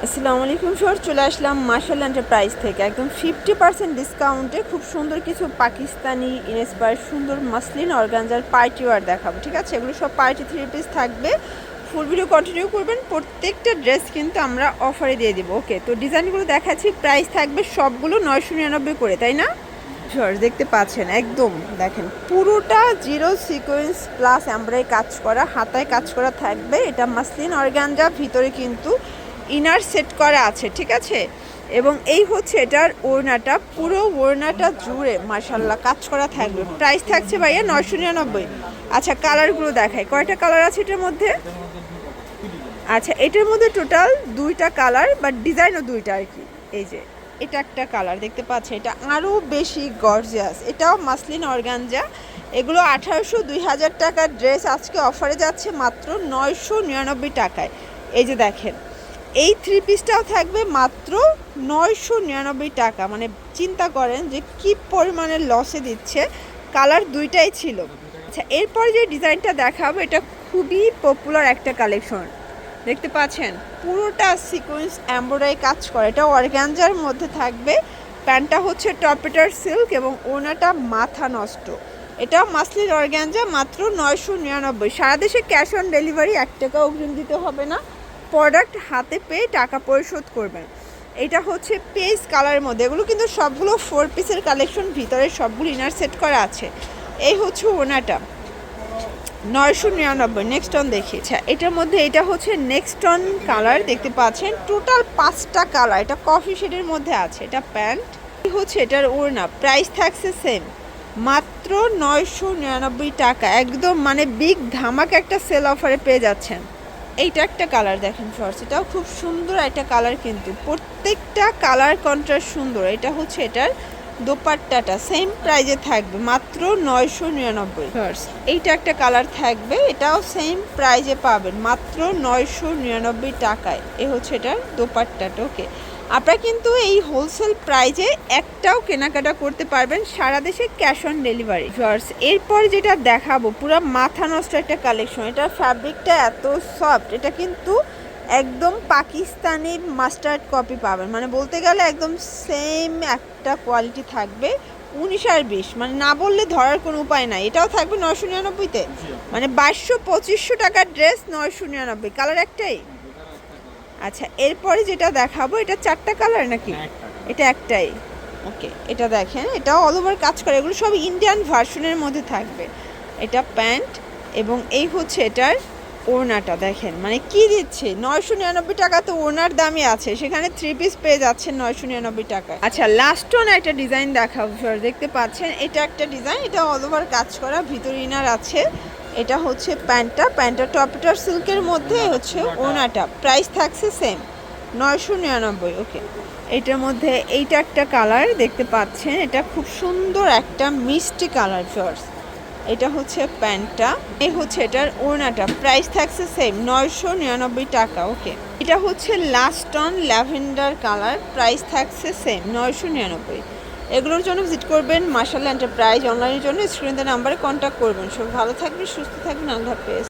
আসসালামু আলাইকুম স্যার, চলে আসলাম মার্শাল এন্টারপ্রাইজ থেকে একদম 50% ডিসকাউন্টে খুব সুন্দর কিছু পাকিস্তানি ইন্সপায়ার সুন্দর মাসলিন অর্গানজার পার্টি ওয়ার দেখাবো। ঠিক আছে, এগুলো সব পার্টি 3 পিস থাকবে। ফুল ভিডিও কন্টিনিউ করবেন। প্রত্যেকটা ড্রেস কিন্তু আমরা অফারে দিয়ে দিব। ওকে, তো ডিজাইনগুলো দেখাচ্ছি। প্রাইস থাকবে সবগুলো 999 করে, তাই না? শর্টস দেখতে পাচ্ছেন, একদম দেখেন পুরোটা জিরো সিকোয়েন্স প্লাস এমব্রয়ডারি কাজ করা, হাতায় কাজ করা থাকবে। এটা মাসলিন অর্গানজা, ভিতরে কিন্তু ইনার সেট করা আছে। ঠিক আছে, এবং এই হচ্ছে এটার ওড়নাটা, পুরো ওড়নাটা জুড়ে মাশাল্লাহ কাজ করা থাকবে। প্রাইস থাকছে ভাইয়া 999। আচ্ছা, কালারগুলো দেখায়, কয়টা কালার আছে এটার মধ্যে? আচ্ছা, এটার মধ্যে টোটাল 2টা কালার, বাট ডিজাইনও 2টা আর কি। এই যে এটা একটা কালার দেখতে পাচ্ছে, এটা আরও বেশি গর্জিয়াস। এটাও মাসলিন অর্গানজা। এগুলো 1800 2000 টাকার ড্রেস আজকে অফারে যাচ্ছে মাত্র 999 টাকায়। এই যে দেখেন, এই 3 পিসটাও থাকবে মাত্র 999 টাকা। মানে চিন্তা করেন যে কি পরিমাণের লসে দিচ্ছে। কালার 2টাই ছিল। আচ্ছা, এরপর যে ডিজাইনটা দেখাবো, এটা খুবই পপুলার একটা কালেকশন। দেখতে পাচ্ছেন পুরোটা সিকোয়েন্স এমব্রয়ডারি কাজ করে। এটা অর্গানজার মধ্যে থাকবে। প্যান্টটা হচ্ছে টপেটার সিল্ক এবং ওনাটা মাথা নষ্ট। এটা মাসলিন অর্গানজা, মাত্র 999। সারা দেশে ক্যাশ অন ডেলিভারি, 1 টাকা অগ্রিম দিতে হবে না। প্রোডাক্ট হাতে পেয়ে টাকা পরিশোধ করবেন। এটা হচ্ছে পেজ কালারের মধ্যে। এগুলো কিন্তু সবগুলো 4 পিসের কালেকশন, ভিতরে সবগুলো ইনার সেট করা আছে। এই হচ্ছে ওনাটা 999। নেক্সট অন দেখি। আচ্ছা, এটার মধ্যে এটা হচ্ছে নেক্সট অন কালার দেখতে পাচ্ছেন। টোটাল 5টা কালার, এটা কফি শেডের মধ্যে আছে। এটা প্যান্ট, হচ্ছে এটার ওড়না। প্রাইস থাকছে সেম, মাত্র 999 টাকা। একদম মানে বিগ ধামাকা একটা সেল অফারে পেয়ে যাচ্ছেন। এইটা একটা কালার দেখেন শর্টস, এটাও খুব সুন্দর একটা কালার, কিন্তু প্রত্যেকটা কালার কন্ট্রাস্ট সুন্দর। এটা হচ্ছে এটার দোপাট্টাটা সেম প্রাইজে থাকবে মাত্র 999 শর্টস। এইটা একটা কালার থাকবে, এটাও সেম প্রাইজে পাবেন মাত্র 999 টাকায়। এ হচ্ছে এটার দোপাট্টাটা। ওকে, আপনারা কিন্তু এই হোলসেল প্রাইজে একটাও কেনাকাটা করতে পারবেন, সারা দেশে ক্যাশ অন ডেলিভারি। শর্টস, এরপর যেটা দেখাবো পুরো মাথা নষ্ট একটা কালেকশন। এটা ফ্যাব্রিকটা এত সফট, এটা কিন্তু একদম পাকিস্তানি মাস্টার্ড কপি পাবেন। মানে বলতে গেলে একদম সেম একটা কোয়ালিটি থাকবে। 19 আর 20, মানে না বললে ধরার কোনো উপায় নাই। এটাও থাকবে 999-তে, মানে 2200-2500 টাকার ড্রেস 999। কালার একটাই। আচ্ছা, এরপরে যেটা দেখাবো, এটা 4টা কালার নাকি? এটা একটাই। ওকে, এটা দেখেন, এটাও অল ওভার কাজ করে। এগুলো সব ইন্ডিয়ান ভার্সনের মধ্যে থাকবে। এটা প্যান্ট এবং এই হচ্ছে এটার ওড়নাটা। দেখেন মানে কি দিচ্ছে, 999 টাকা। তো ওড়নার দামই আছে, সেখানে 3 পিস পেয়ে যাচ্ছেন 999 টাকায়। আচ্ছা, লাস্ট ওয়ান একটা ডিজাইন দেখাবো। দেখতে পাচ্ছেন এটা একটা ডিজাইন, এটা অল ওভার কাজ করা, ভিতর ইনার আছে। এটা হচ্ছে প্যান্টটা টপেটার সিল্কের মধ্যে হচ্ছে ওনাটা। প্রাইস থাকছে সেম 999। ওকে, এটার মধ্যে এইটা একটা কালার দেখতে পাচ্ছেন, এটা খুব সুন্দর একটা মিষ্টি কালার শর্টস। এটা হচ্ছে প্যান্টটা, এই হচ্ছে এটার ওড়নাটা। প্রাইস থাকছে সেম 999 টাকা। ওকে, এটা হচ্ছে last on lavender colour. Price থাকছে সেম 999। এগুলোর জন্য ভিজিট করবেন মার্শাল এন্টারপ্রাইজ। অনলাইনের জন্য স্ক্রিনে নাম্বারে কন্ট্যাক্ট করবেন। সব ভালো থাকবেন, সুস্থ থাকবেন, আল্লাহ হাফেজ।